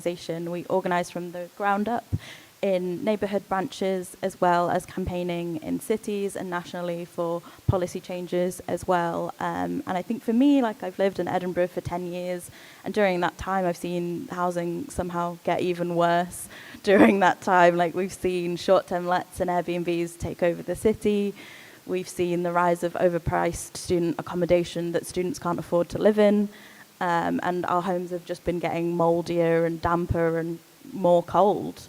We organise from the ground up in neighbourhood branches, as well as campaigning in cities and nationally for policy changes as well. And I think for me, like, I've lived in Edinburgh for 10 years, and during that time I've seen housing somehow get even worse. During that time, like, we've seen short-term lets and Airbnbs take over the city. We've seen the rise of overpriced student accommodation that students can't afford to live in. And our homes have just been getting mouldier and damper and more cold.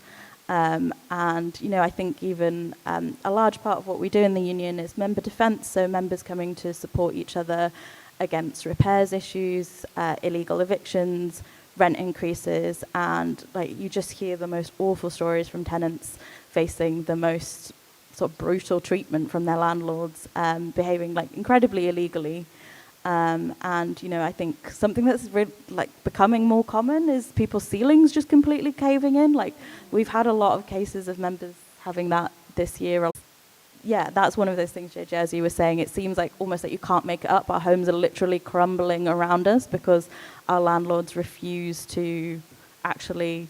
And, you know, I think even a large part of what we do in the union is member defence, so members coming to support each other against repairs issues, illegal evictions, rent increases, and, like, you just hear the most awful stories from tenants facing the most sort of brutal treatment from their landlords, behaving, like, incredibly illegally. And, you know, I think something that's really, like, becoming more common is people's ceilings just completely caving in. Like, we've had a lot of cases of members having that this year. Yeah, that's one of those things, JJ, as you were saying, it seems like almost like you can't make it up. Our homes are literally crumbling around us because our landlords refuse to actually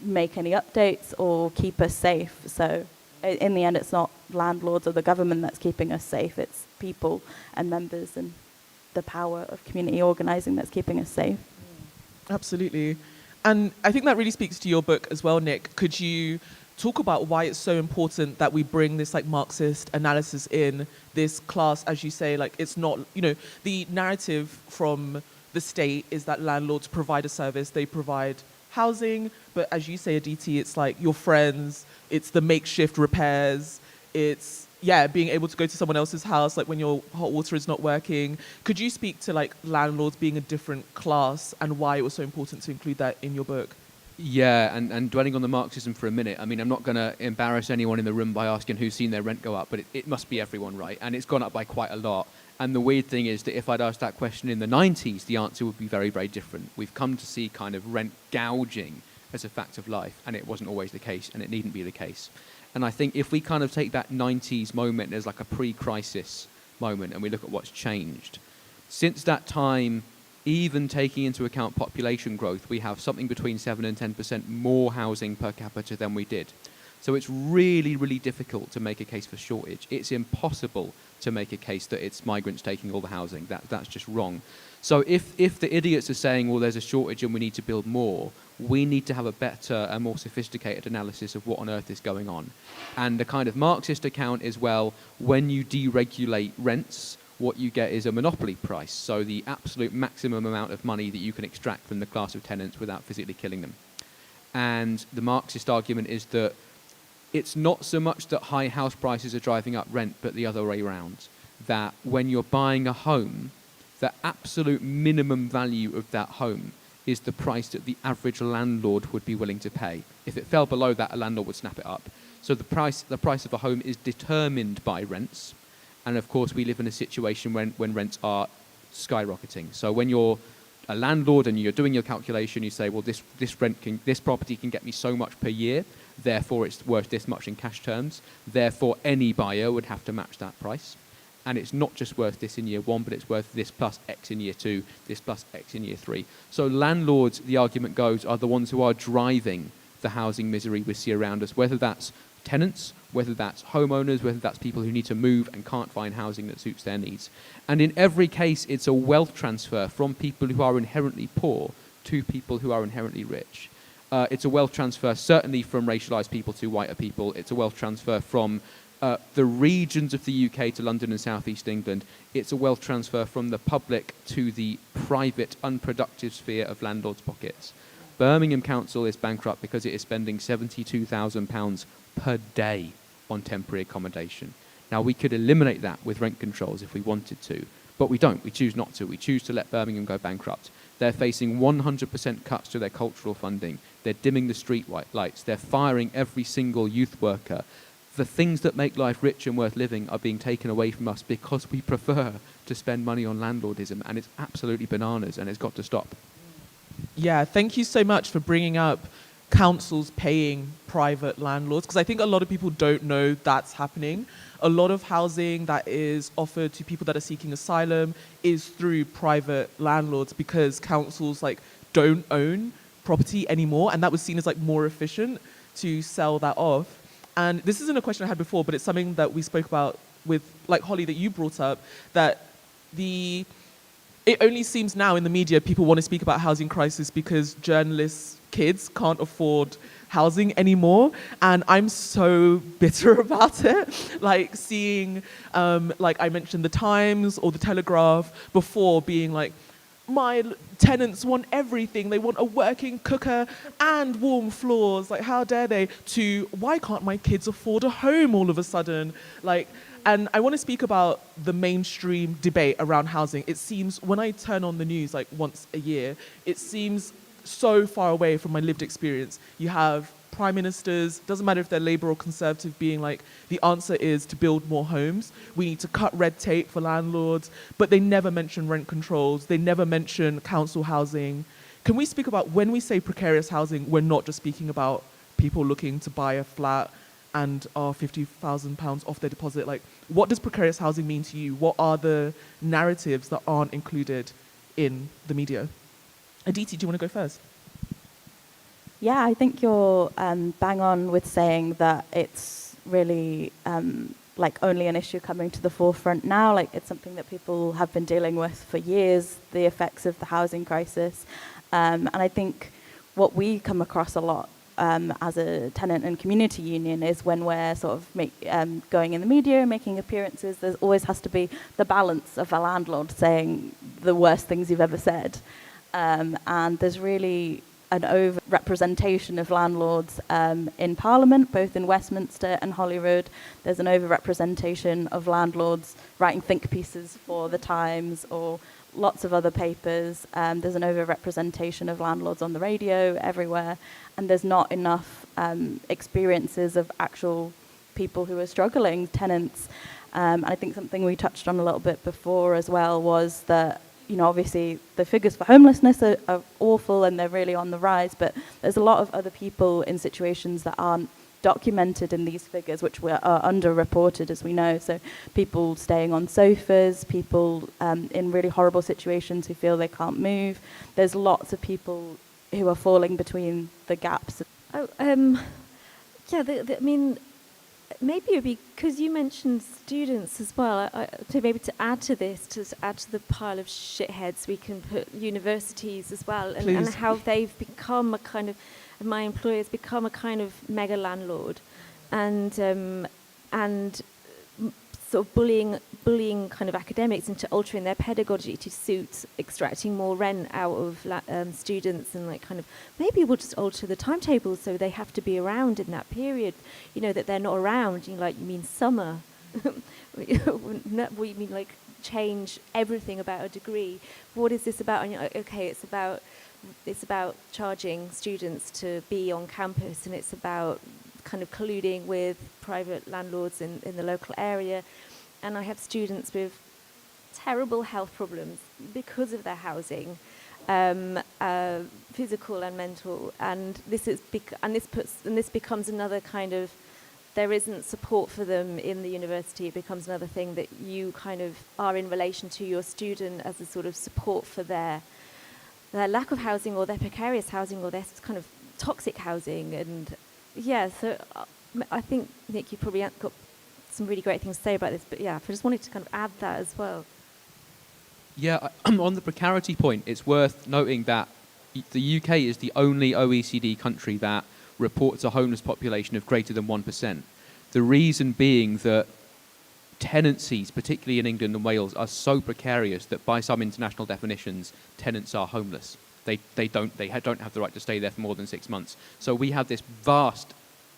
make any updates or keep us safe. So in the end, it's not landlords or the government that's keeping us safe. It's people and members and the power of community organising that's keeping us safe. Absolutely. And I think that really speaks to your book as well, Nick. Could you talk about why it's so important that we bring this, like, Marxist analysis in this class? As you say, like, it's not, you know, the narrative from the state is that landlords provide a service, they provide housing, but as you say, Aditi, it's like your friends, it's the makeshift repairs, it's, yeah, being able to go to someone else's house, like when your hot water is not working. Could you speak to, like, landlords being a different class and why it was so important to include that in your book? Yeah, and dwelling on the Marxism for a minute, I mean, I'm not going to embarrass anyone in the room by asking who's seen their rent go up, but it must be everyone, right? And it's gone up by quite a lot. And the weird thing is that if I'd asked that question in the 90s, the answer would be very, very different. We've come to see kind of rent gouging as a fact of life, and it wasn't always the case, and it needn't be the case. And I think if we kind of take that 90s moment as like a pre-crisis moment and we look at what's changed, since that time, even taking into account population growth, we have something between 7 and 10% more housing per capita than we did. So it's really, really difficult to make a case for shortage. It's impossible to make a case that it's migrants taking all the housing. That's just wrong. So if the idiots are saying, well, there's a shortage and we need to build more, we need to have a better and more sophisticated analysis of what on earth is going on. And the kind of Marxist account is, well, when you deregulate rents, what you get is a monopoly price, so the absolute maximum amount of money that you can extract from the class of tenants without physically killing them. And the Marxist argument is that it's not so much that high house prices are driving up rent, but the other way around, that when you're buying a home, the absolute minimum value of that home is the price that the average landlord would be willing to pay. If it fell below that, a landlord would snap it up. So the price of a home is determined by rents. And of course, we live in a situation when rents are skyrocketing. So when you're a landlord and you're doing your calculation, you say, well, this property can get me so much per year, therefore it's worth this much in cash terms. Therefore, any buyer would have to match that price. And it's not just worth this in year one, but it's worth this plus X in year two, this plus X in year three. So landlords, the argument goes, are the ones who are driving the housing misery we see around us, whether that's tenants, whether that's homeowners, whether that's people who need to move and can't find housing that suits their needs. And in every case, it's a wealth transfer from people who are inherently poor to people who are inherently rich. It's a wealth transfer certainly from racialised people to whiter people. It's a wealth transfer from the regions of the UK to London and South East England. It's a wealth transfer from the public to the private, unproductive sphere of landlords' pockets. Birmingham Council is bankrupt because it is spending £72,000 per day on temporary accommodation. Now, we could eliminate that with rent controls if we wanted to, but we don't. We choose not to. We choose to let Birmingham go bankrupt. They're facing 100% cuts to their cultural funding. They're dimming the street lights. They're firing every single youth worker. The things that make life rich and worth living are being taken away from us because we prefer to spend money on landlordism, and it's absolutely bananas, and it's got to stop. Yeah, thank you so much for bringing up councils paying private landlords, because I think a lot of people don't know that's happening. A lot of housing that is offered to people that are seeking asylum is through private landlords because councils, like, don't own property anymore, and that was seen as like more efficient to sell that off. And this isn't a question I had before, but it's something that we spoke about with like Holly that you brought up, that it only seems now in the media people want to speak about housing crisis because journalists' kids can't afford housing anymore, and I'm so bitter about it. Like seeing, like I mentioned, the Times or the Telegraph before being like, my tenants want everything. They want a working cooker and warm floors. Like, how dare they? To, why can't my kids afford a home all of a sudden? Like, and I want to speak about the mainstream debate around housing. It seems, when I turn on the news like once a year, it seems so far away from my lived experience. You have prime ministers, doesn't matter if they're Labour or Conservative, being like, the answer is to build more homes. We need to cut red tape for landlords, but they never mention rent controls. They never mention council housing. Can we speak about, when we say precarious housing, we're not just speaking about people looking to buy a flat and are £50,000 off their deposit? Like, what does precarious housing mean to you? What are the narratives that aren't included in the media? Aditi, do you want to go first? Yeah, I think you're bang on with saying that it's really like only an issue coming to the forefront now. Like, it's something that people have been dealing with for years, the effects of the housing crisis. And I think what we come across a lot as a tenant and community union is when we're sort of going in the media, making appearances, there always has to be the balance of a landlord saying the worst things you've ever said. And there's really an over-representation of landlords in Parliament, both in Westminster and Holyrood. There's an over-representation of landlords writing think pieces for the Times or lots of other papers. There's an over-representation of landlords on the radio everywhere, and there's not enough experiences of actual people who are struggling, tenants. And I think something we touched on a little bit before as well was that, you know, obviously the figures for homelessness are awful and they're really on the rise, but there's a lot of other people in situations that aren't documented in these figures, which are underreported, as we know. So people staying on sofas, people in really horrible situations who feel they can't move. There's lots of people who are falling between the gaps. I mean, maybe it would be, because you mentioned students as well, to add to this, to add to the pile of shitheads, we can put universities as well, and how they've become a kind of, my employer's become a kind of mega landlord, and sort of bullying kind of academics into altering their pedagogy to suit extracting more rent out of students, and like kind of, maybe we'll just alter the timetable so they have to be around in that period, you know, that they're not around, you mean summer. We mean like change everything about a degree. What is this about? And you're like, okay, it's about charging students to be on campus, and it's about kind of colluding with private landlords in the local area. And I have students with terrible health problems because of their housing, physical and mental. And this becomes another kind of, there isn't support for them in the university. It becomes another thing that you kind of are in relation to your student as a sort of support for their lack of housing, or their precarious housing, or their kind of toxic housing. And yeah, so I think, Nick, you probably got some really great things to say about this, but yeah, I just wanted to kind of add that as well. Yeah, on the precarity point, it's worth noting that the UK is the only OECD country that reports a homeless population of greater than 1%. The reason being that tenancies, particularly in England and Wales, are so precarious that by some international definitions, tenants are homeless. They don't have the right to stay there for more than 6 months. So we have this vast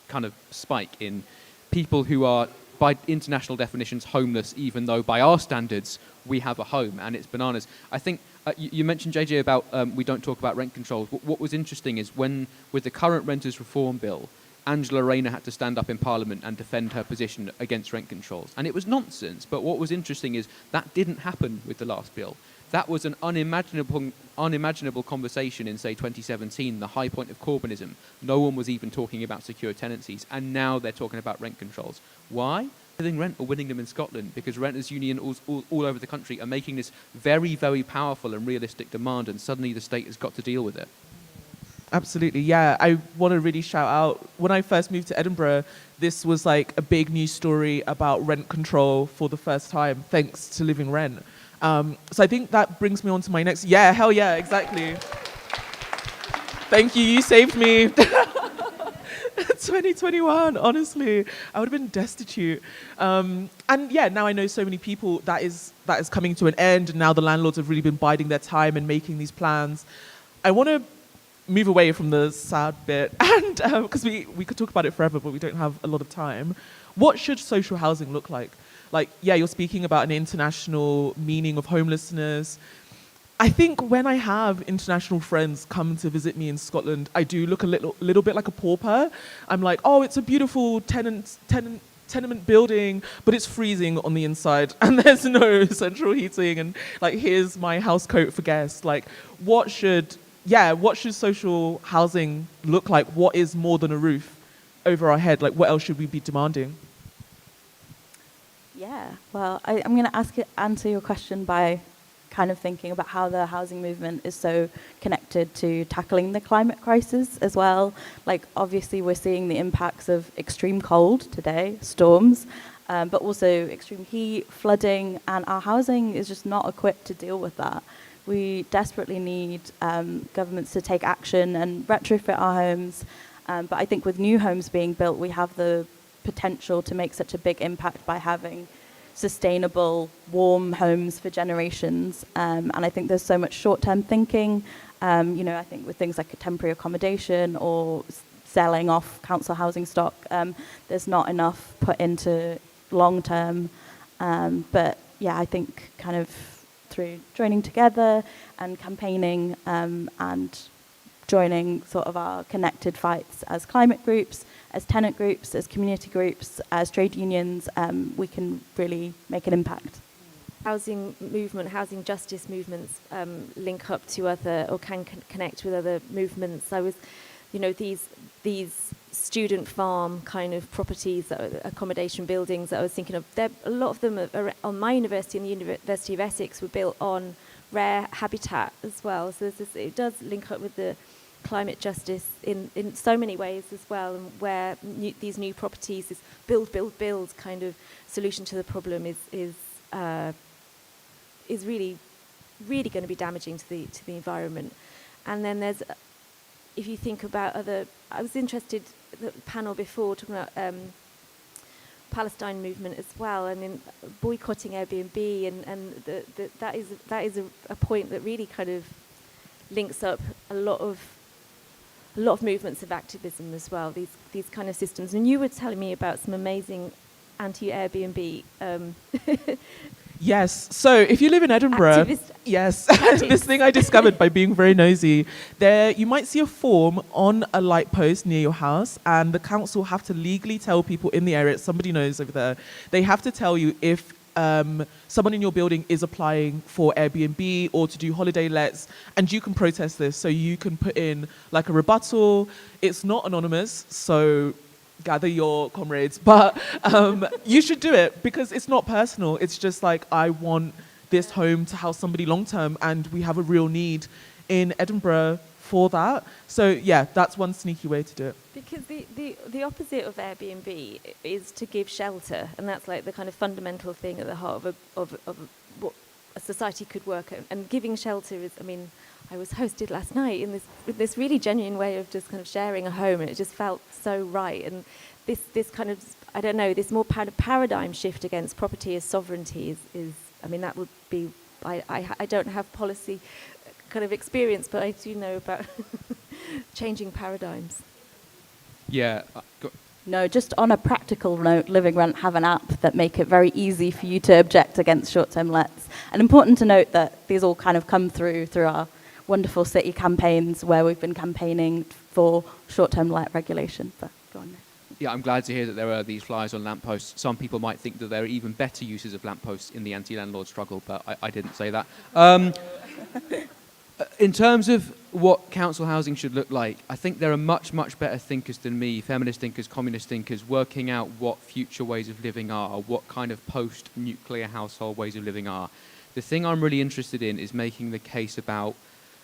kind of spike in people who are, by international definitions, homeless, even though by our standards we have a home, and it's bananas. I think you mentioned, JJ, about we don't talk about rent controls. What was interesting is when, with the current renters reform bill, Angela Rayner had to stand up in Parliament and defend her position against rent controls. And it was nonsense, but what was interesting is that didn't happen with the last bill. That was an unimaginable conversation in, say, 2017, the high point of Corbynism. No one was even talking about secure tenancies, and now they're talking about rent controls. Why? Winning rent or winning them in Scotland, because renters' unions all over the country are making this very, very powerful and realistic demand, and suddenly the state has got to deal with it. Absolutely, yeah. I want to really shout out, when I first moved to Edinburgh, this was like a big news story about rent control for the first time, thanks to Living Rent. So I think that brings me on to my next, yeah, hell yeah, exactly. Thank you, you saved me. 2021, honestly, I would have been destitute. And yeah, now I know so many people that is coming to an end, and now the landlords have really been biding their time and making these plans. I want to move away from the sad bit, and because we could talk about it forever, but we don't have a lot of time. What should social housing look like? Like, yeah, you're speaking about an international meaning of homelessness. I think when I have international friends come to visit me in Scotland, I do look a little bit like a pauper. I'm like, oh, it's a beautiful tenement building, but it's freezing on the inside, and there's no central heating, and like, here's my house coat for guests. Like, what should social housing look like? What is more than a roof over our head? Like, what else should we be demanding? Yeah, well, I'm going to answer your question by kind of thinking about how the housing movement is so connected to tackling the climate crisis as well. Like, obviously, we're seeing the impacts of extreme cold today, storms, but also extreme heat, flooding, and our housing is just not equipped to deal with that. We desperately need governments to take action and retrofit our homes. But I think with new homes being built, we have the potential to make such a big impact by having sustainable, warm homes for generations. And I think there's so much short-term thinking. I think with things like a temporary accommodation or selling off council housing stock, there's not enough put into long-term. But yeah, I think kind of through joining together and campaigning and joining sort of our connected fights as climate groups, as tenant groups, as community groups, as trade unions, we can really make an impact. Housing movement, housing justice movements link up to other, or can connect with other movements. I was, these student farm kind of properties, accommodation buildings that I was thinking of, a lot of them are on my university and the University of Essex were built on rare habitat as well. So it does link up with the climate justice in so many ways as well, and where these new properties, this build kind of solution to the problem is really going to be damaging to the environment. And then there's, if you think about I was interested the panel before talking about Palestine movement as well, and in boycotting Airbnb, and that is a point that really kind of links up a lot of movements of activism as well, these kind of systems. And you were telling me about some amazing anti-Airbnb Yes. So if you live in Edinburgh, yes, this thing I discovered by being very nosy, there you might see a form on a light post near your house, and the council have to legally tell people in the area, somebody knows over there, they have to tell you if someone in your building is applying for Airbnb or to do holiday lets, and you can protest this. So you can put in like a rebuttal. It's not anonymous, so gather your comrades, but you should do it because it's not personal. It's just like, I want this home to house somebody long term, and we have a real need in Edinburgh for that. So yeah, that's one sneaky way to do it. Because the opposite of Airbnb is to give shelter, and that's like the kind of fundamental thing at the heart of what a society could work at. And giving shelter is, I mean, I was hosted last night with this really genuine way of just kind of sharing a home, and it just felt so right. And this kind of, I don't know, this more paradigm shift against property as sovereignty is I mean, that would be, I don't have policy kind of experience, but I do know about changing paradigms. Yeah. No, just on a practical note, Living Rent have an app that make it very easy for you to object against short-term lets. And important to note that these all kind of come through our wonderful city campaigns where we've been campaigning for short-term let regulation. But go on. Yeah, I'm glad to hear that there are these flyers on lampposts. Some people might think that there are even better uses of lampposts in the anti-landlord struggle, but I didn't say that. In terms of what council housing should look like, I think there are much, much better thinkers than me, feminist thinkers, communist thinkers, working out what future ways of living are, what kind of post-nuclear household ways of living are. The thing I'm really interested in is making the case about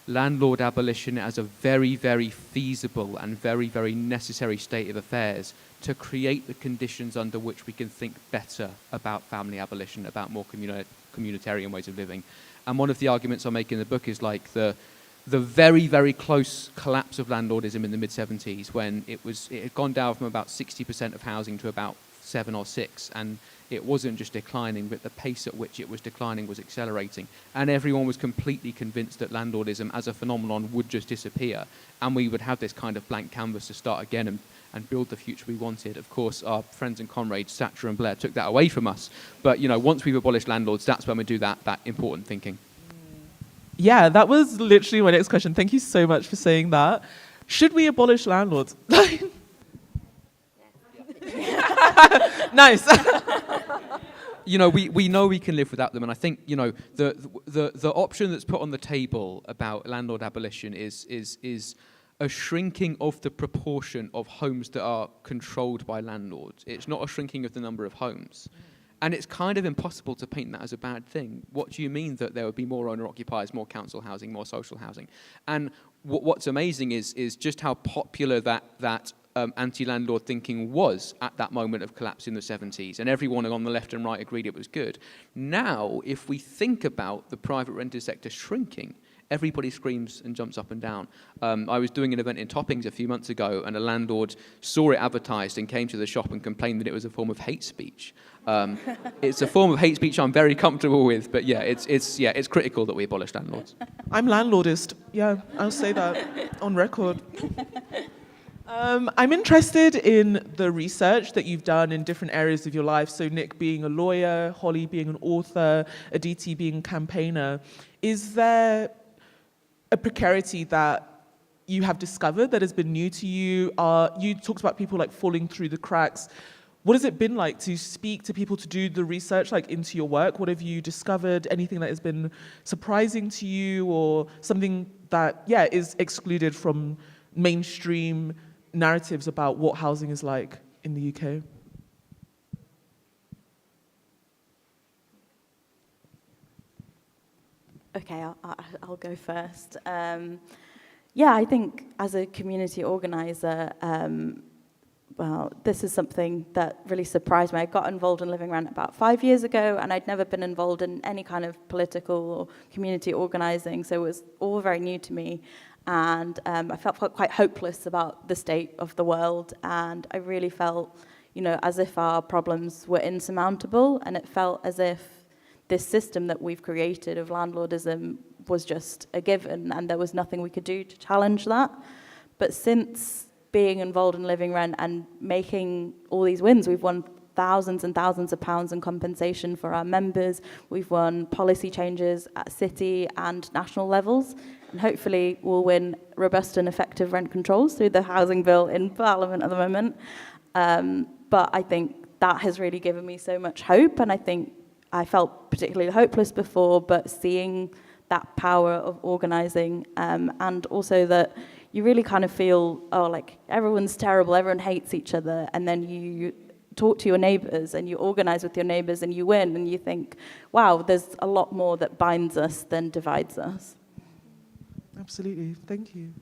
landlord abolition as a very, very feasible and very, very necessary state of affairs to create the conditions under which we can think better about family abolition, about more communitarian ways of living. And one of the arguments I make in the book is like the very, very close collapse of landlordism in the mid-70s, when it had gone down from about 60% of housing to about 7 or 6, and it wasn't just declining, but the pace at which it was declining was accelerating. And everyone was completely convinced that landlordism as a phenomenon would just disappear, and we would have this kind of blank canvas to start again and build the future we wanted. Of course, our friends and comrades, Thatcher and Blair, took that away from us. But, once we've abolished landlords, that's when we do that important thinking. Yeah, that was literally my next question. Thank you so much for saying that. Should we abolish landlords? Nice. We know we can live without them, and I think the option that's put on the table about landlord abolition is a shrinking of the proportion of homes that are controlled by landlords. It's not a shrinking of the number of homes. And it's kind of impossible to paint that as a bad thing. What do you mean that there would be more owner-occupiers, more council housing, more social housing? And what's amazing is just how popular that anti-landlord thinking was at that moment of collapse in the 70s. And everyone on the left and right agreed it was good. Now, if we think about the private rented sector shrinking, everybody screams and jumps up and down. I was doing an event in Toppings a few months ago, and a landlord saw it advertised and came to the shop and complained that it was a form of hate speech. It's a form of hate speech I'm very comfortable with, but it's critical that we abolish landlords. I'm landlordist. Yeah, I'll say that on record. I'm interested in the research that you've done in different areas of your life. So Nick being a lawyer, Holly being an author, Aditi being a campaigner. Is there a precarity that you have discovered that has been new to you? You talked about people like falling through the cracks. What has it been like to speak to people, to do the research like into your work? What have you discovered? Anything that has been surprising to you, or something that, is excluded from mainstream narratives about what housing is like in the UK? Okay, I'll go first. I think as a community organizer, this is something that really surprised me. I got involved in Living Rent about 5 years ago, and I'd never been involved in any kind of political or community organizing, so it was all very new to me. And I felt quite hopeless about the state of the world, and I really felt, as if our problems were insurmountable, and it felt as if this system that we've created of landlordism was just a given, and there was nothing we could do to challenge that. But since being involved in Living Rent and making all these wins, we've won thousands and thousands of pounds in compensation for our members. We've won policy changes at city and national levels, and hopefully we'll win robust and effective rent controls through the housing bill in Parliament at the moment. But I think that has really given me so much hope, and I think I felt particularly hopeless before, but seeing that power of organising, and also that you really kind of feel, everyone's terrible, everyone hates each other, and then you talk to your neighbours and you organise with your neighbours and you win, and you think, wow, there's a lot more that binds us than divides us. Absolutely, thank you.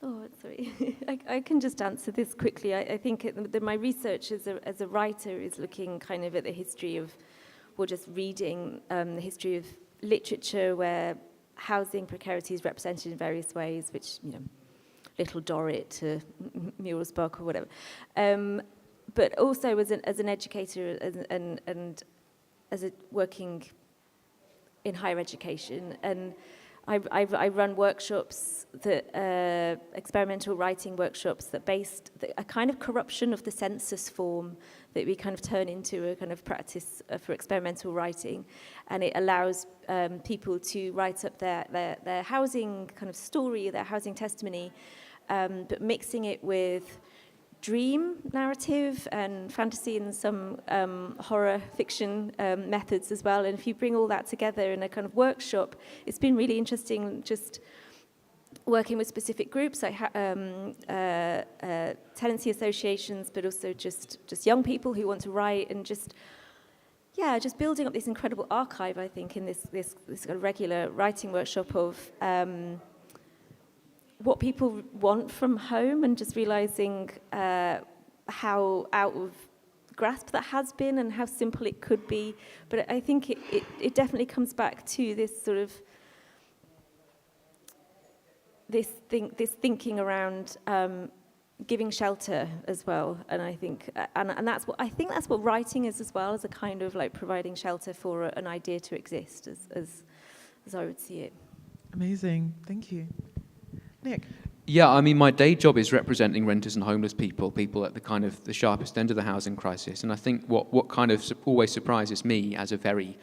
Oh, sorry. I can just answer this quickly. I think my research as a writer is looking kind of at the history of, or just reading the history of literature where housing precarity is represented in various ways, which, Little Dorrit to Mural's Book or whatever. But also as an educator and as a working in higher education, and I run workshops that experimental writing workshops that a kind of corruption of the census form that we kind of turn into a kind of practice for experimental writing, and it allows people to write up their housing kind of story, their housing testimony, but mixing it with dream narrative and fantasy and some horror fiction methods as well. And if you bring all that together in a kind of workshop, it's been really interesting just working with specific groups like tenancy associations, but also just young people who want to write, and just yeah, just building up this incredible archive, I think, in this kind of regular writing workshop of what people want from home, and just realising how out of grasp that has been and how simple it could be. But I think it definitely comes back to this sort of this thinking around giving shelter as well, and I think and that's what writing is as well, as a kind of like providing shelter for an idea to exist, as I would see it. Amazing, thank you. Nick? Yeah, I mean, my day job is representing renters and homeless people at the kind of the sharpest end of the housing crisis. And I think what kind of always surprises me as a very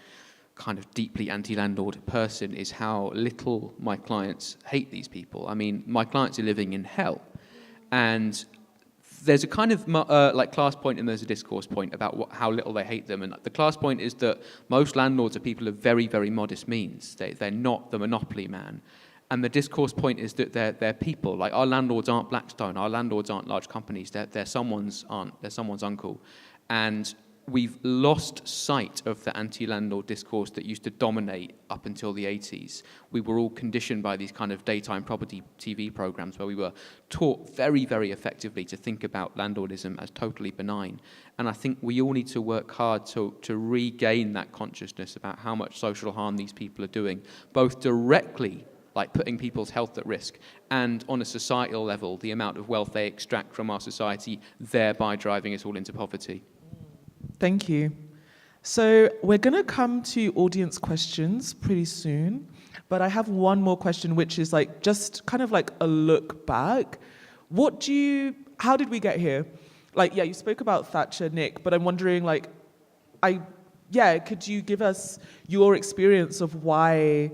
kind of deeply anti-landlord person is how little my clients hate these people. I mean, my clients are living in hell. And there's a kind of like class point and there's a discourse point about how little they hate them. And the class point is that most landlords are people of very, very modest means. They're not the monopoly man. And the discourse point is that they're people. Like, our landlords aren't Blackstone. Our landlords aren't large companies. They're someone's aunt. They're someone's uncle. And we've lost sight of the anti-landlord discourse that used to dominate up until the 80s. We were all conditioned by these kind of daytime property TV programs where we were taught very, very effectively to think about landlordism as totally benign. And I think we all need to work hard to regain that consciousness about how much social harm these people are doing, both directly, like putting people's health at risk, and on a societal level, the amount of wealth they extract from our society, thereby driving us all into poverty. Thank you. So we're going to come to audience questions pretty soon, but I have one more question, which is like just kind of like a look back. How did we get here? Like, yeah, you spoke about Thatcher, Nick, but I'm wondering, like, could you give us your experience of why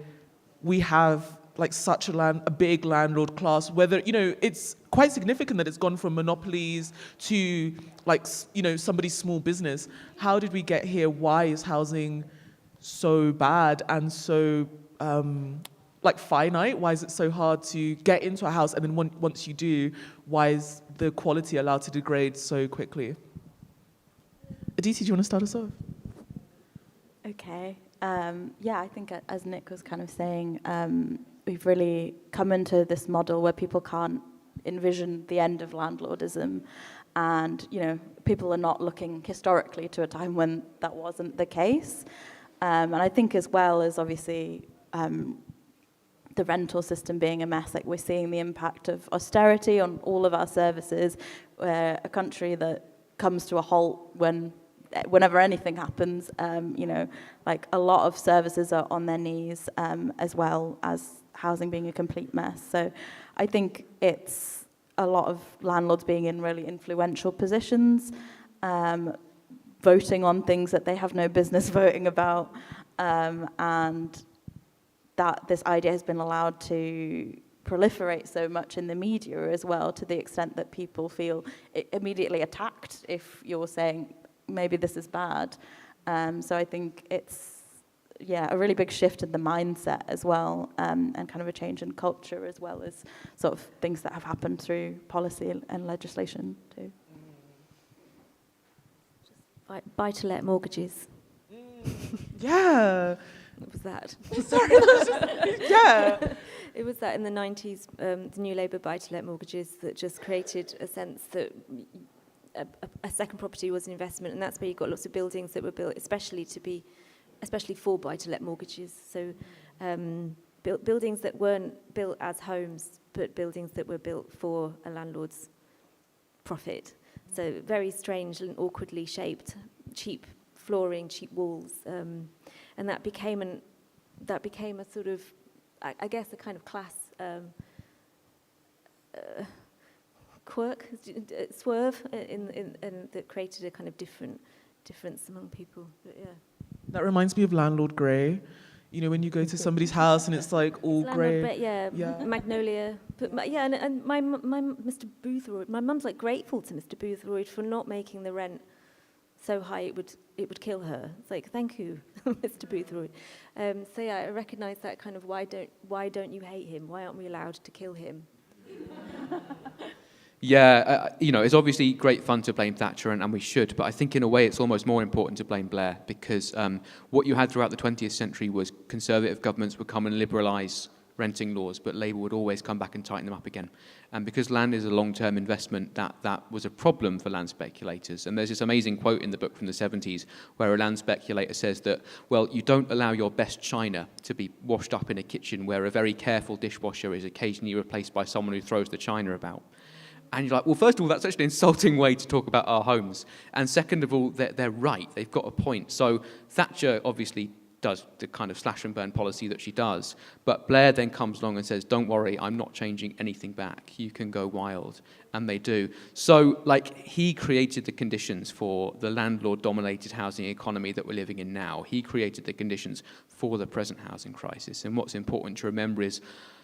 we have like such a big landlord class, whether, it's quite significant that it's gone from monopolies to like, somebody's small business. How did we get here? Why is housing so bad and so like finite? Why is it so hard to get into a house? And then once you do, why is the quality allowed to degrade so quickly? Aditi, do you want to start us off? Okay. I think as Nick was kind of saying, we've really come into this model where people can't envision the end of landlordism, and people are not looking historically to a time when that wasn't the case. And I think as well as obviously the rental system being a mess, like we're seeing the impact of austerity on all of our services. We're a country that comes to a halt whenever anything happens. Like a lot of services are on their knees, as well as housing being a complete mess. So I think it's a lot of landlords being in really influential positions, voting on things that they have no business voting about, and that this idea has been allowed to proliferate so much in the media as well, to the extent that people feel immediately attacked if you're saying maybe this is bad. So I think it's a really big shift in the mindset as well, and kind of a change in culture, as well as sort of things that have happened through policy and legislation too. Buy-to-let mortgages. Yeah. What was that? Sorry. Yeah. It was that in the 90s, the New Labour buy-to-let mortgages that just created a sense that a second property was an investment, and that's where you got lots of buildings that were built especially for buy-to-let mortgages. So buildings that weren't built as homes, but buildings that were built for a landlord's profit. So very strange and awkwardly shaped, cheap flooring, cheap walls, and that became a sort of, I guess, a kind of class swerve in that created a kind of difference among people. But yeah. That reminds me of Landlord Grey. When you go to somebody's house and it's like all grey. Magnolia. But and my Mr. Boothroyd, my mum's like grateful to Mr. Boothroyd for not making the rent so high it would kill her. It's like, thank you, Mr. Boothroyd. I recognise that kind of why don't you hate him? Why aren't we allowed to kill him? Yeah, it's obviously great fun to blame Thatcher, and we should, but I think in a way it's almost more important to blame Blair, because what you had throughout the 20th century was Conservative governments would come and liberalise renting laws, but Labour would always come back and tighten them up again. And because land is a long-term investment, that was a problem for land speculators. And there's this amazing quote in the book from the 70s where a land speculator says that, well, you don't allow your best china to be washed up in a kitchen where a very careful dishwasher is occasionally replaced by someone who throws the china about. And you're like, well, first of all, that's actually an insulting way to talk about our homes. And second of all, they're right. They've got a point. So Thatcher obviously does the kind of slash and burn policy that she does. But Blair then comes along and says, don't worry, I'm not changing anything back. You can go wild. And they do. So, he created the conditions for the landlord-dominated housing economy that we're living in now. He created the conditions for the present housing crisis. And what's important to remember is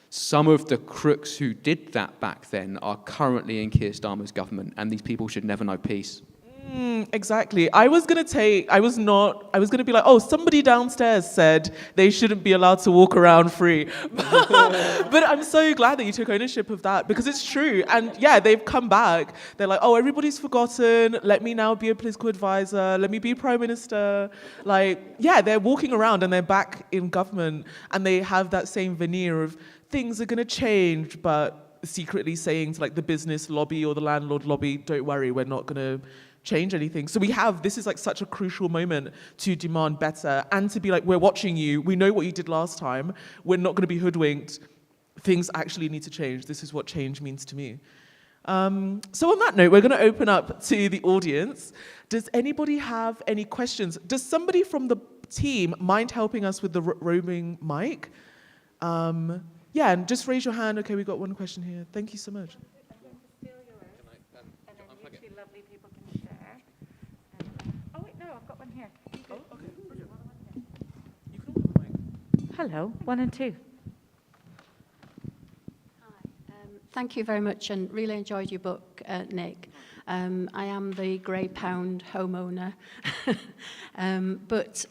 some of the crooks who did that back then are currently in Keir Starmer's government, and these people should never know peace. Exactly. I was going to be like, oh, somebody downstairs said they shouldn't be allowed to walk around free. But I'm so glad that you took ownership of that, because it's true. And yeah, they've come back. They're like, oh, everybody's forgotten. Let me now be a political advisor. Let me be prime minister. They're walking around and they're back in government, and they have that same veneer of things are going to change, but secretly saying to the business lobby or the landlord lobby, don't worry, we're not going to change anything. So this is such a crucial moment to demand better and to be we're watching you. We know what you did last time. We're not going to be hoodwinked. Things actually need to change. This is what change means to me. So on that note, we're going to open up to the audience. Does anybody have any questions? Does somebody from the team mind helping us with the roaming mic? And just raise your hand. Okay, we got one question here. Thank you so much. Hello, 1 and 2. Hi, thank you very much, and really enjoyed your book, Nick. I am the grey pound homeowner, but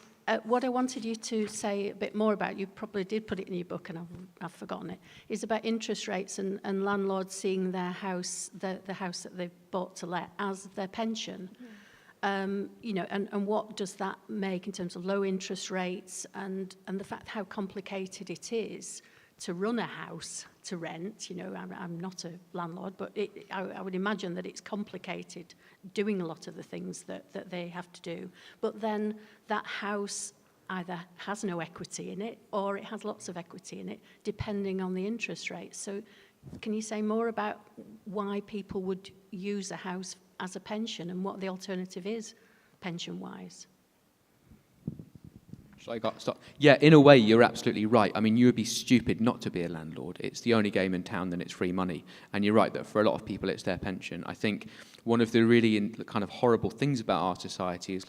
what I wanted you to say a bit more about, you probably did put it in your book and I've forgotten it, is about interest rates and landlords seeing their house, the house that they've bought to let, as their pension. Yeah. And what does that make in terms of low interest rates and the fact how complicated it is to run a house to rent. I'm not a landlord, but I would imagine that it's complicated doing a lot of the things that they have to do. But then that house either has no equity in it or it has lots of equity in it, depending on the interest rate. So can you say more about why people would use a house as a pension and what the alternative is pension-wise? Stop. Yeah, in a way, you're absolutely right. I mean, you would be stupid not to be a landlord. It's the only game in town, then it's free money. And you're right that for a lot of people, it's their pension. I think one of the really kind of horrible things about our society is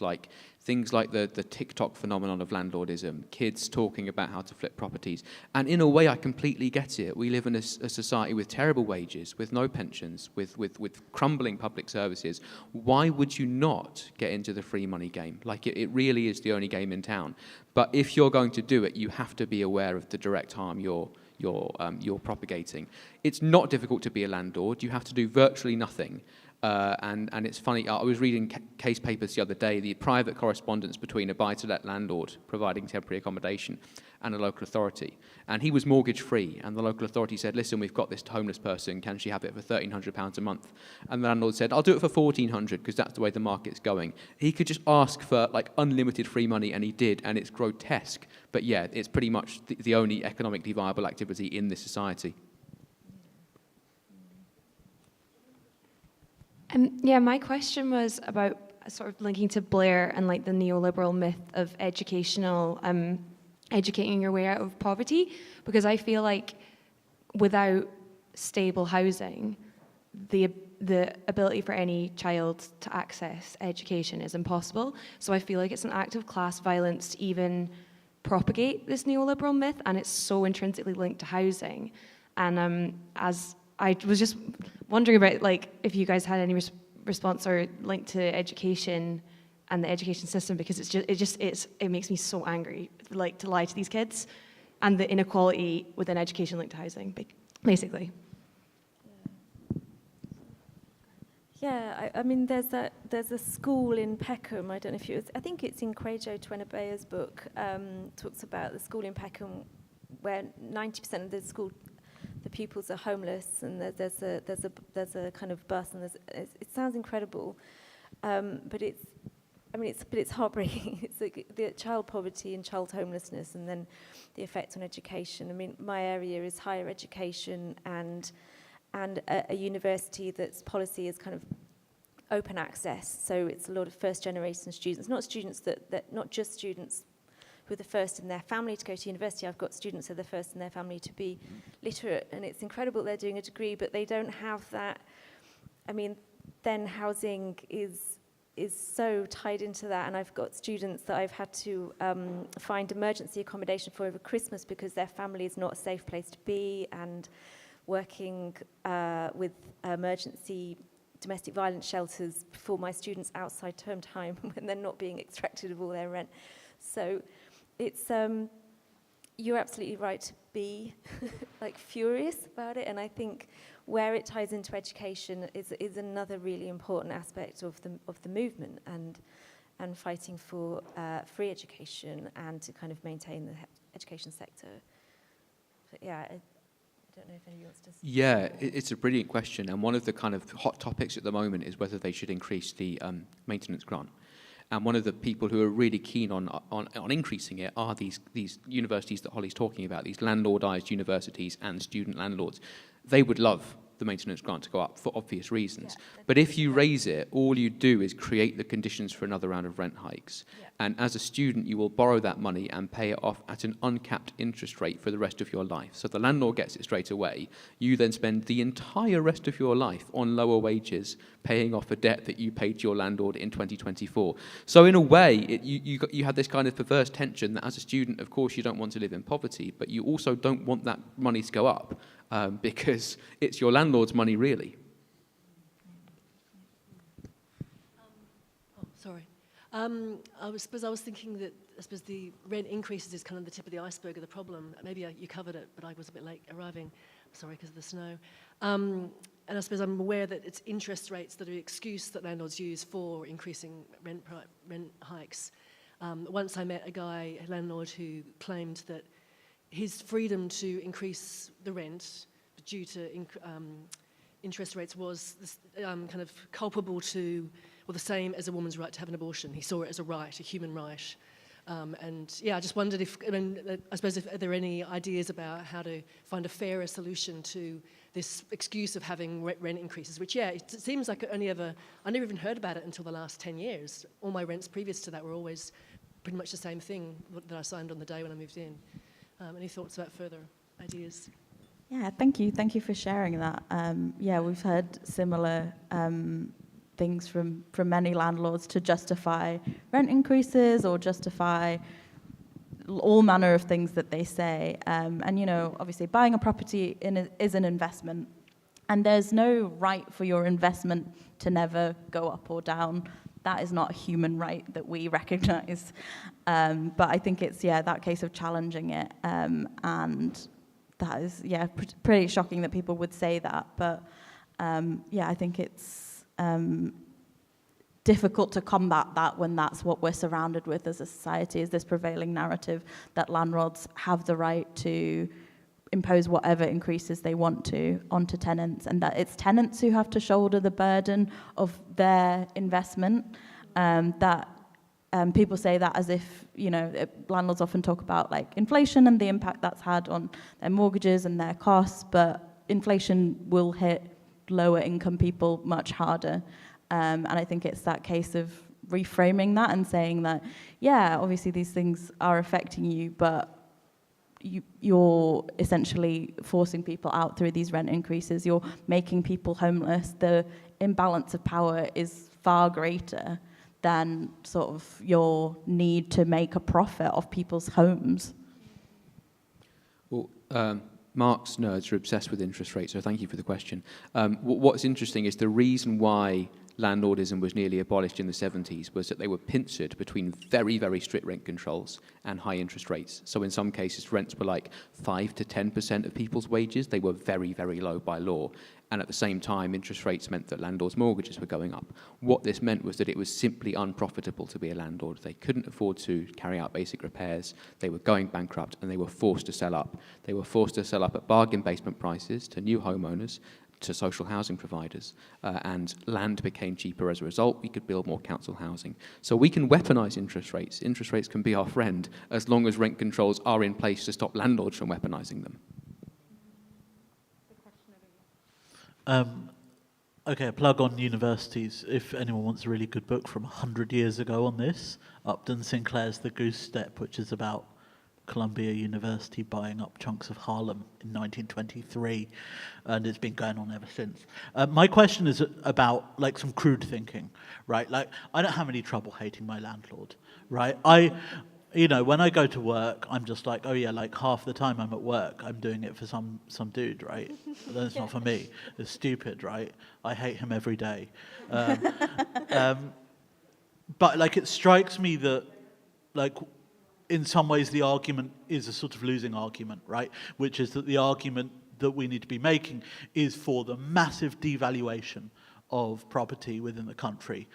things like the TikTok phenomenon of landlordism, kids talking about how to flip properties. And in a way, I completely get it. We live in a society with terrible wages, with no pensions, with crumbling public services. Why would you not get into the free money game? It really is the only game in town. But if you're going to do it, you have to be aware of the direct harm you're propagating. It's not difficult to be a landlord. You have to do virtually nothing. And it's funny, I was reading case papers the other day, the private correspondence between a buy-to-let landlord providing temporary accommodation and a local authority. And he was mortgage-free, and the local authority said, listen, we've got this homeless person, can she have it for £1,300 a month? And the landlord said, I'll do it for £1,400 because that's the way the market's going. He could just ask for unlimited free money, and he did, and it's grotesque. But yeah, it's pretty much the only economically viable activity in this society. My question was about sort of linking to Blair and the neoliberal myth of educating your way out of poverty, because I feel like without stable housing, the ability for any child to access education is impossible. So I feel like it's an act of class violence to even propagate this neoliberal myth, and it's so intrinsically linked to housing. And as I was just wondering about if you guys had any response or link to education and the education system, because it makes me so angry to lie to these kids, and the inequality within education linked to housing, basically. Yeah, I mean, there's a school in Peckham. I don't know if I think it's in Kwejo Twenabea's book. Talks about the school in Peckham, where 90% of the pupils are homeless, and there's a kind of bus, and it sounds incredible, but it's heartbreaking. It's like the child poverty and child homelessness, and then the effect on education. I mean, my area is higher education and a university that's policy is kind of open access. So it's a lot of first generation students, not just students who are the first in their family to go to university. I've got students who are the first in their family to be literate, and it's incredible they're doing a degree, but they don't have that. I mean, then housing is so tied into that, and I've got students that I've had to find emergency accommodation for over Christmas because their family is not a safe place to be, and working with emergency domestic violence shelters for my students outside term time when they're not being extracted of all their rent. So it's, you're absolutely right to be like furious about it, and I think where it ties into education is another really important aspect of the movement, and fighting for free education and to kind of maintain the education sector. But yeah, I don't know if anyone else does. Yeah, it's a brilliant question, and one of the kind of hot topics at the moment is whether they should increase the maintenance grant. And one of the people who are really keen on increasing it are these universities that Holly's talking about, these landlordised universities and student landlords. They would love the maintenance grant to go up for obvious reasons. Yeah, but if you raise it, all you do is create the conditions for another round of rent hikes. Yeah. And as a student, you will borrow that money and pay it off at an uncapped interest rate for the rest of your life. So the landlord gets it straight away. You then spend the entire rest of your life on lower wages, paying off a debt that you paid to your landlord in 2024. So in a way, you have this kind of perverse tension that as a student, of course, you don't want to live in poverty, but you also don't want that money to go up. Because it's your landlord's money, really. Sorry. I suppose I was thinking that the rent increases is kind of the tip of the iceberg of the problem. Maybe you covered it, but I was a bit late arriving. Sorry, because of the snow. And I suppose I'm aware that it's interest rates that are the excuse that landlords use for increasing rent hikes. Once I met a landlord, who claimed that his freedom to increase the rent due to interest rates was kind of culpable to, or the same as a woman's right to have an abortion. He saw it as a right, a human right. And yeah, I just wondered I suppose if are there any ideas about how to find a fairer solution to this excuse of having rent increases, which, yeah, it seems like I never even heard about it until the last 10 years. All my rents previous to that were always pretty much the same thing that I signed on the day when I moved in. Any thoughts about further ideas? Yeah, thank you. Thank you for sharing that. Yeah, we've heard similar things from many landlords to justify rent increases or justify all manner of things that they say. And, you know, obviously buying a property is an investment, and there's no right for your investment to never go up or down. That is not a human right that we recognise. But I think it's, that case of challenging it. And that is, pretty shocking that people would say that. But, I think it's difficult to combat that when that's what we're surrounded with as a society, is this prevailing narrative that landlords have the right to impose whatever increases they want to onto tenants, and that it's tenants who have to shoulder the burden of their investment. People say that as if, landlords often talk about like inflation and the impact that's had on their mortgages and their costs, but inflation will hit lower income people much harder. And I think it's that case of reframing that and saying that, obviously these things are affecting you, but you're essentially forcing people out through these rent increases. You're making people homeless. The imbalance of power is far greater than sort of your need to make a profit off people's homes. Well, Mark's nerds are obsessed with interest rates, so thank you for the question. What's interesting is the reason why landlordism was nearly abolished in the 70s was that they were pincered between very, very strict rent controls and high interest rates. So in some cases, rents were like 5 to 10% of people's wages. They were very, very low by law. And at the same time, interest rates meant that landlords' mortgages were going up. What this meant was that it was simply unprofitable to be a landlord. They couldn't afford to carry out basic repairs. They were going bankrupt, and they were forced to sell up. They were forced to sell up at bargain basement prices to new homeowners, to social housing providers, and land became cheaper as a result. We could build more council housing. So we can weaponize interest rates. Interest rates can be our friend as long as rent controls are in place to stop landlords from weaponizing them. Okay, a plug on universities. If anyone wants a really good book from 100 years ago on this, Upton Sinclair's The Goose Step, which is about Columbia University buying up chunks of Harlem in 1923, and it's been going on ever since. My question is about like some crude thinking, right? Like, I don't have any trouble hating my landlord, right? You know, when I go to work, I'm just like, oh yeah, like half the time I'm at work, I'm doing it for some dude, right? Then it's not for me. It's stupid, right? I hate him every day. But like, it strikes me that, like, in some ways the argument is a sort of losing argument, right? Which is that the argument that we need to be making is for the massive devaluation of property within the country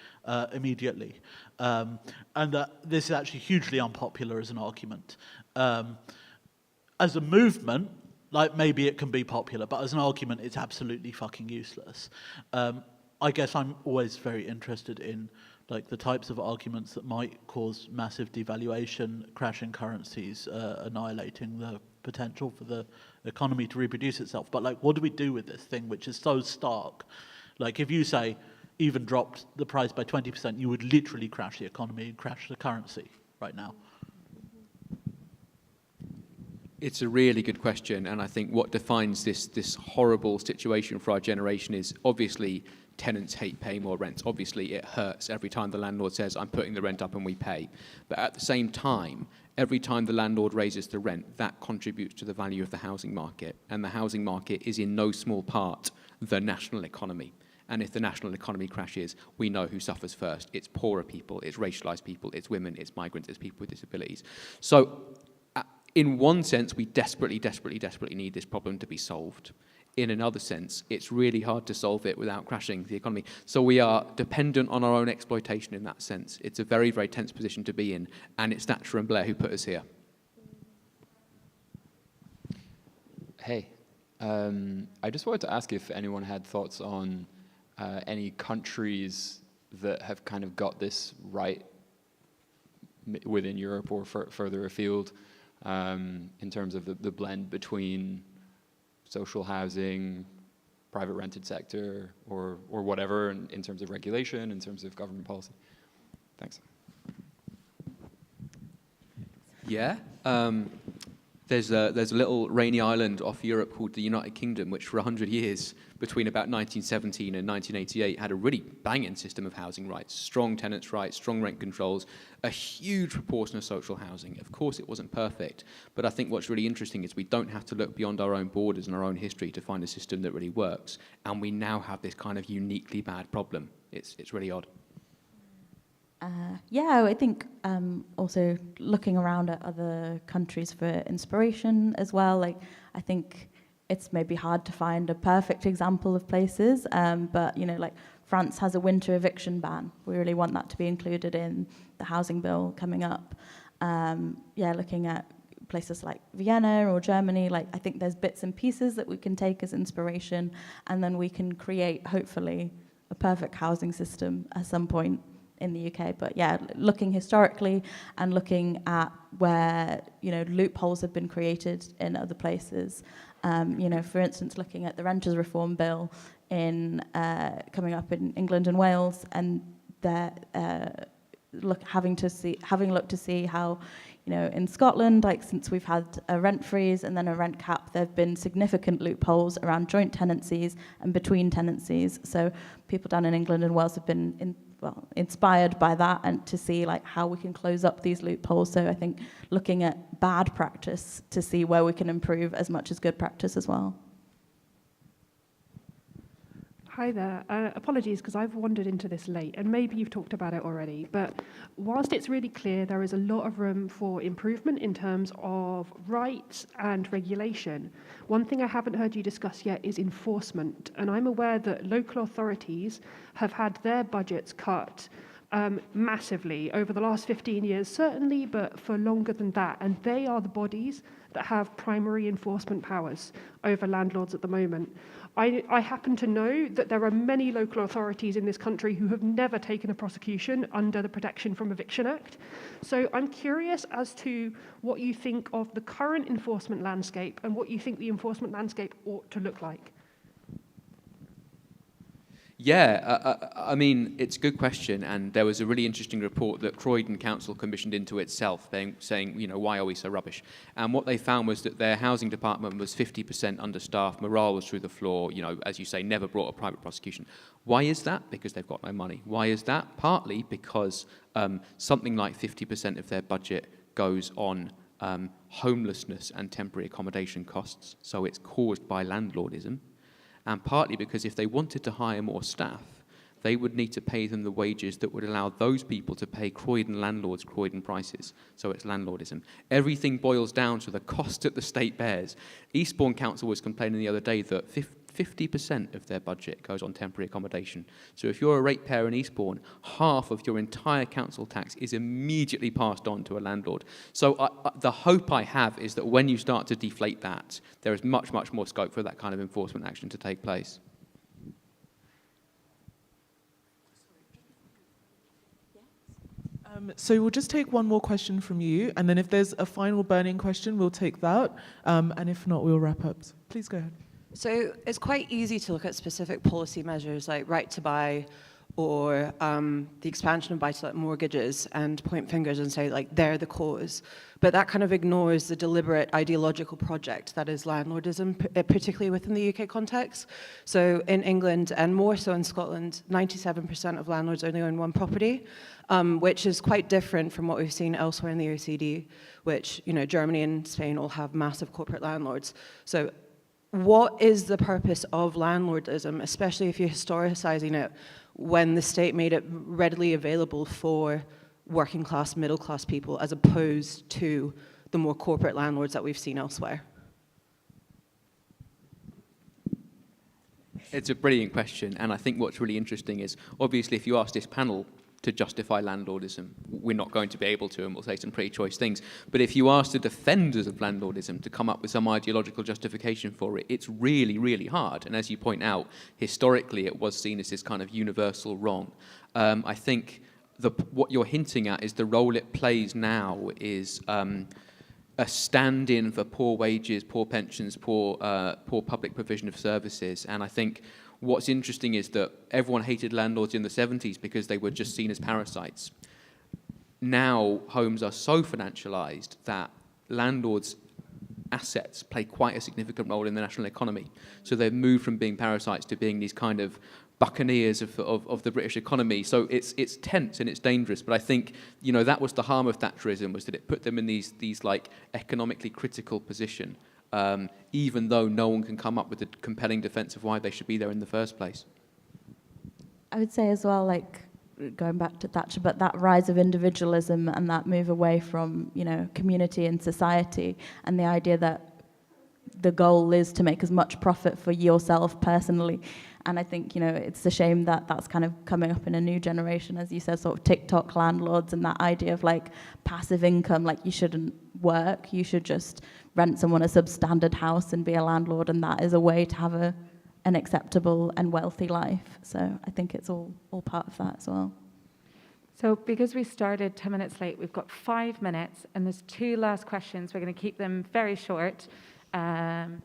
immediately. And that this is actually hugely unpopular as an argument. As a movement, like, maybe it can be popular, but as an argument, it's absolutely fucking useless. I guess I'm always very interested in like the types of arguments that might cause massive devaluation, crashing currencies, annihilating the potential for the economy to reproduce itself. But like, what do we do with this thing which is so stark? Like, if you say, even dropped the price by 20%, you would literally crash the economy and crash the currency right now. It's a really good question, and I think what defines this horrible situation for our generation is obviously tenants hate paying more rent. Obviously, it hurts every time the landlord says, I'm putting the rent up and we pay. But at the same time, every time the landlord raises the rent, that contributes to the value of the housing market. And the housing market is in no small part the national economy. And if the national economy crashes, we know who suffers first. It's poorer people, it's racialized people, it's women, it's migrants, it's people with disabilities. So in one sense, we desperately, desperately, desperately need this problem to be solved. In another sense, it's really hard to solve it without crashing the economy. So we are dependent on our own exploitation in that sense. It's a very, very tense position to be in, and it's Thatcher and Blair who put us here. Hey, I just wanted to ask if anyone had thoughts on any countries that have kind of got this right within Europe or further afield in terms of the blend between social housing, private rented sector, or whatever in terms of regulation, in terms of government policy. Thanks. Yeah. There's a little rainy island off Europe called the United Kingdom, which for 100 years, between about 1917 and 1988, had a really banging system of housing rights, strong tenants' rights, strong rent controls, a huge proportion of social housing. Of course, it wasn't perfect, but I think what's really interesting is we don't have to look beyond our own borders and our own history to find a system that really works, and we now have this kind of uniquely bad problem. It's really odd. Yeah, I think also looking around at other countries for inspiration as well. Like, I think it's maybe hard to find a perfect example of places, but you know, like France has a winter eviction ban. We really want that to be included in the housing bill coming up. Yeah, looking at places like Vienna or Germany, like I think there's bits and pieces that we can take as inspiration, and then we can create, hopefully, a perfect housing system at some point in the UK. But yeah, looking historically and looking at where, you know, loopholes have been created in other places. You know, for instance, looking at the Renters Reform Bill in coming up in England and Wales, and they're having looked to see how, you know, in Scotland, like since we've had a rent freeze and then a rent cap, there have been significant loopholes around joint tenancies and between tenancies. So people down in England and Wales have been inspired by that, and to see like how we can close up these loopholes. So I think looking at bad practice to see where we can improve as much as good practice as well. Hi there. Apologies, because I've wandered into this late, and maybe you've talked about it already, but whilst it's really clear there is a lot of room for improvement in terms of rights and regulation, one thing I haven't heard you discuss yet is enforcement. And I'm aware that local authorities have had their budgets cut massively over the last 15 years, certainly, but for longer than that. And they are the bodies that have primary enforcement powers over landlords at the moment. I happen to know that there are many local authorities in this country who have never taken a prosecution under the Protection from Eviction Act. So I'm curious as to what you think of the current enforcement landscape and what you think the enforcement landscape ought to look like. Yeah, I mean, it's a good question, and there was a really interesting report that Croydon Council commissioned into itself, saying, you know, why are we so rubbish? And what they found was that their housing department was 50% understaffed, morale was through the floor, you know, as you say, never brought a private prosecution. Why is that? Because they've got no money. Why is that? Partly because something like 50% of their budget goes on homelessness and temporary accommodation costs, so it's caused by landlordism. And partly because if they wanted to hire more staff, they would need to pay them the wages that would allow those people to pay Croydon landlords Croydon prices. So it's landlordism. Everything boils down to the cost that the state bears. Eastbourne Council was complaining the other day that 50% of their budget goes on temporary accommodation. So if you're a ratepayer in Eastbourne, half of your entire council tax is immediately passed on to a landlord. So the hope I have is that when you start to deflate that, there is much, much more scope for that kind of enforcement action to take place. So we'll just take one more question from you, and then if there's a final burning question, we'll take that, and if not, we'll wrap up. So please go ahead. So it's quite easy to look at specific policy measures like right to buy or the expansion of buy-to-let mortgages and point fingers and say, like, they're the cause. But that kind of ignores the deliberate ideological project that is landlordism, particularly within the UK context. So in England, and more so in Scotland, 97% of landlords only own one property, which is quite different from what we've seen elsewhere in the OECD, which, you know, Germany and Spain all have massive corporate landlords. So what is the purpose of landlordism, especially if you're historicizing it, when the state made it readily available for working class, middle class people, as opposed to the more corporate landlords that we've seen elsewhere? It's a brilliant question, and I think what's really interesting is, obviously, if you ask this panel to justify landlordism, we're not going to be able to, and we'll say some pretty choice things. But if you ask the defenders of landlordism to come up with some ideological justification for it, it's really, really hard. And as you point out, historically it was seen as this kind of universal wrong. I think what you're hinting at is the role it plays now is a stand-in for poor wages, poor pensions, poor public provision of services. And I think what's interesting is that everyone hated landlords in the 70s because they were just seen as parasites. Now, homes are so financialized that landlords' assets play quite a significant role in the national economy. So they've moved from being parasites to being these kind of buccaneers of the British economy. So it's tense and it's dangerous. But I think, you know, that was the harm of Thatcherism, was that it put them in these like economically critical position. Even though no one can come up with a compelling defense of why they should be there in the first place. I would say as well, like, going back to Thatcher, but that rise of individualism and that move away from, you know, community and society, and the idea that the goal is to make as much profit for yourself personally. And I think, you know, it's a shame that that's kind of coming up in a new generation, as you said, sort of TikTok landlords, and that idea of like passive income, like you shouldn't work, you should just rent someone a substandard house and be a landlord, and that is a way to have an acceptable and wealthy life. So I think it's all part of that as well. So because we started 10 minutes late, we've got 5 minutes, and there's 2 last questions. We're going to keep them very short. One?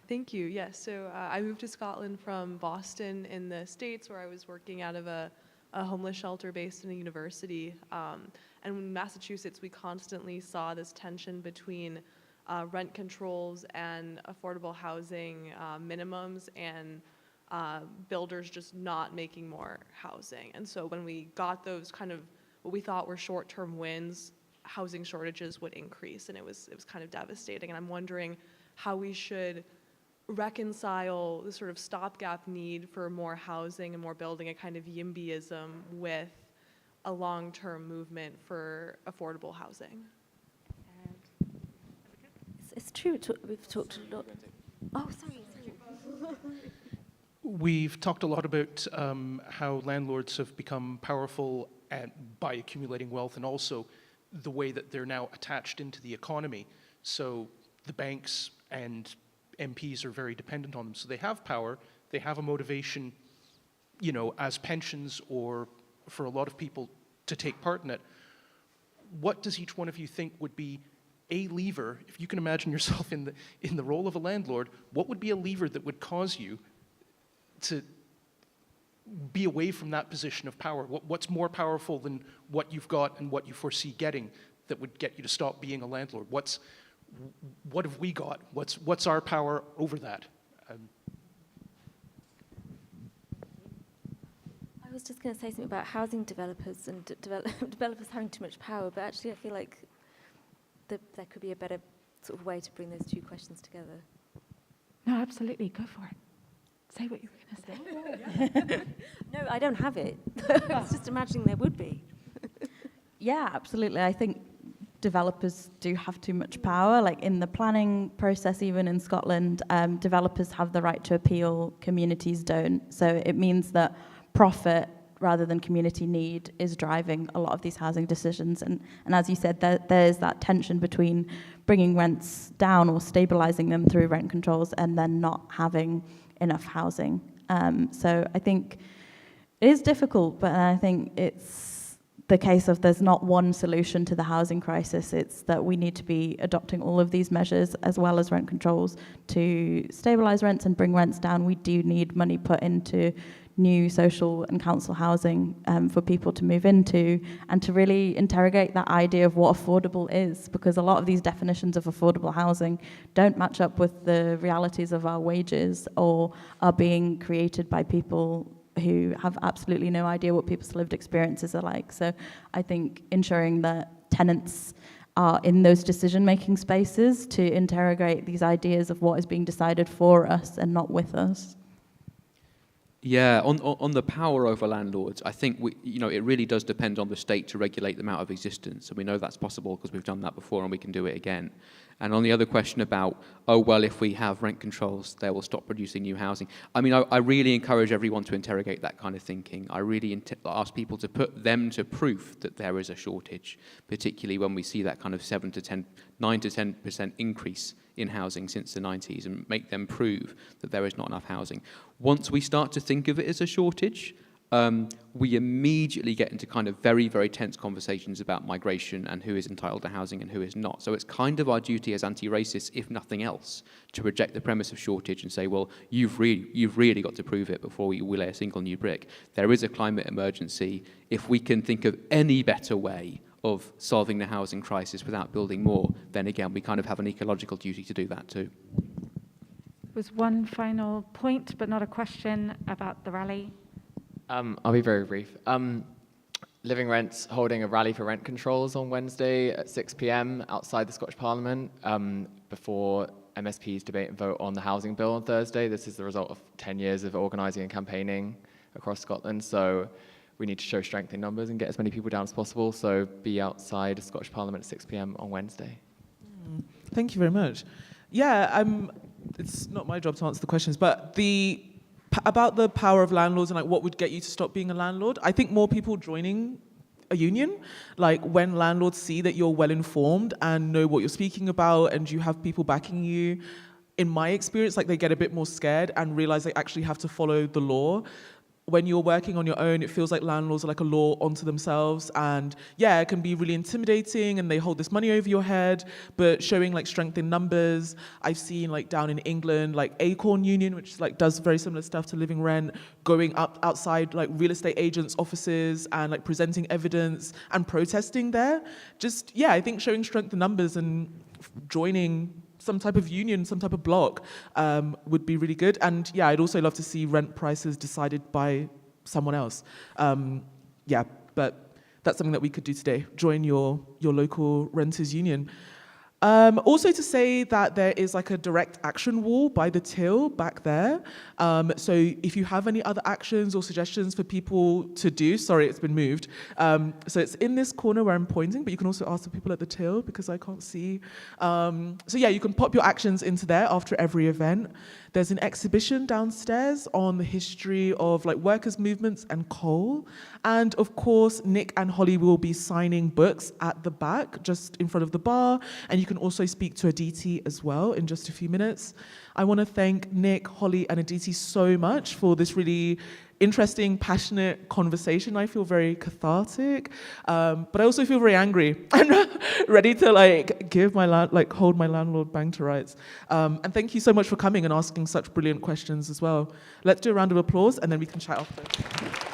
Thank you. Yes, so I moved to Scotland from Boston in the States, where I was working out of a homeless shelter based in a university. And in Massachusetts, we constantly saw this tension between rent controls and affordable housing minimums, and builders just not making more housing. And so when we got those kind of what we thought were short-term wins housing shortages would increase, and it was kind of devastating. And I'm wondering how we should reconcile the sort of stopgap need for more housing and more building, a kind of YIMBYism, with a long-term movement for affordable housing. It's true. We've talked a lot. Oh, sorry. We've talked a lot about how landlords have become powerful by accumulating wealth, and also the way that they're now attached into the economy. So the banks and MPs are very dependent on them. So they have power, they have a motivation, you know, as pensions or for a lot of people to take part in it. What does each one of you think would be a lever, if you can imagine yourself in the role of a landlord, what would be a lever that would cause you to be away from that position of power? What's more powerful than what you've got and what you foresee getting that would get you to stop being a landlord? What have we got? What's our power over that? I was just going to say something about housing developers and developers having too much power, but actually I feel like there could be a better sort of way to bring those two questions together. No, absolutely. Go for it. Say what you were going to say. No, I don't have it. I was just imagining there would be. Yeah, absolutely. I think developers do have too much power. Like in the planning process, even in Scotland, developers have the right to appeal, communities don't. So it means that profit rather than community need is driving a lot of these housing decisions. And as you said, there's that tension between bringing rents down or stabilizing them through rent controls and then not having enough housing. So I think it is difficult, but I think it's the case of there's not one solution to the housing crisis. It's that we need to be adopting all of these measures as well as rent controls to stabilize rents and bring rents down. We do need money put into new social and council housing for people to move into, and to really interrogate that idea of what affordable is, because a lot of these definitions of affordable housing don't match up with the realities of our wages, or are being created by people who have absolutely no idea what people's lived experiences are like. So I think ensuring that tenants are in those decision-making spaces to interrogate these ideas of what is being decided for us and not with us. Yeah, on the power over landlords, I think it really does depend on the state to regulate them out of existence, and we know that's possible because we've done that before and we can do it again. And on the other question about, if we have rent controls, they will stop producing new housing. I mean, I really encourage everyone to interrogate that kind of thinking. I really ask people to put them to proof that there is a shortage, particularly when we see that kind of 9 to 10% increase in housing since the 90s, and make them prove that there is not enough housing. Once we start to think of it as a shortage, we immediately get into kind of very, very tense conversations about migration and who is entitled to housing and who is not. So it's kind of our duty as anti-racists, if nothing else, to reject the premise of shortage and say, well, you've really got to prove it before we lay a single new brick. There is a climate emergency. If we can think of any better way of solving the housing crisis without building more, then again, we kind of have an ecological duty to do that too. There was one final point, but not a question, about the rally. I'll be very brief. Living Rent's holding a rally for rent controls on Wednesday at 6 p.m. outside the Scottish Parliament before MSPs debate and vote on the housing bill on Thursday. This is the result of 10 years of organising and campaigning across Scotland. So we need to show strength in numbers and get as many people down as possible. So be outside the Scottish Parliament at 6 p.m. on Wednesday. Thank you very much. Yeah, it's not my job to answer the questions, but about the power of landlords and what would get you to stop being a landlord, I think more people joining a union, when landlords see that you're well informed and know what you're speaking about and you have people backing you, in my experience, they get a bit more scared and realize they actually have to follow the law. When you're working on your own, it feels like landlords are like a law unto themselves, and yeah, it can be really intimidating and they hold this money over your head, but showing strength in numbers. I've seen down in England, Acorn Union, which does very similar stuff to Living Rent, going up outside real estate agents' offices and presenting evidence and protesting there. I think showing strength in numbers and joining some type of union, some type of block would be really good. And yeah, I'd also love to see rent prices decided by someone else. But that's something that we could do today. Join your local renters union. Also to say that there is like a direct action wall by the till back there. So if you have any other actions or suggestions for people to do, sorry, it's been moved. So it's in this corner where I'm pointing, but you can also ask the people at the till because I can't see. So yeah, you can pop your actions into there after every event. There's an exhibition downstairs on the history of like workers' movements and coal. And of course, Nick and Holly will be signing books at the back, just in front of the bar. And you can also speak to Aditi as well in just a few minutes. I want to thank Nick, Holly, and Aditi so much for this really interesting, passionate conversation. I feel very cathartic, but I also feel very angry and ready to like hold my landlord bang to rights. And thank you so much for coming and asking such brilliant questions as well. Let's do a round of applause and then we can chat after.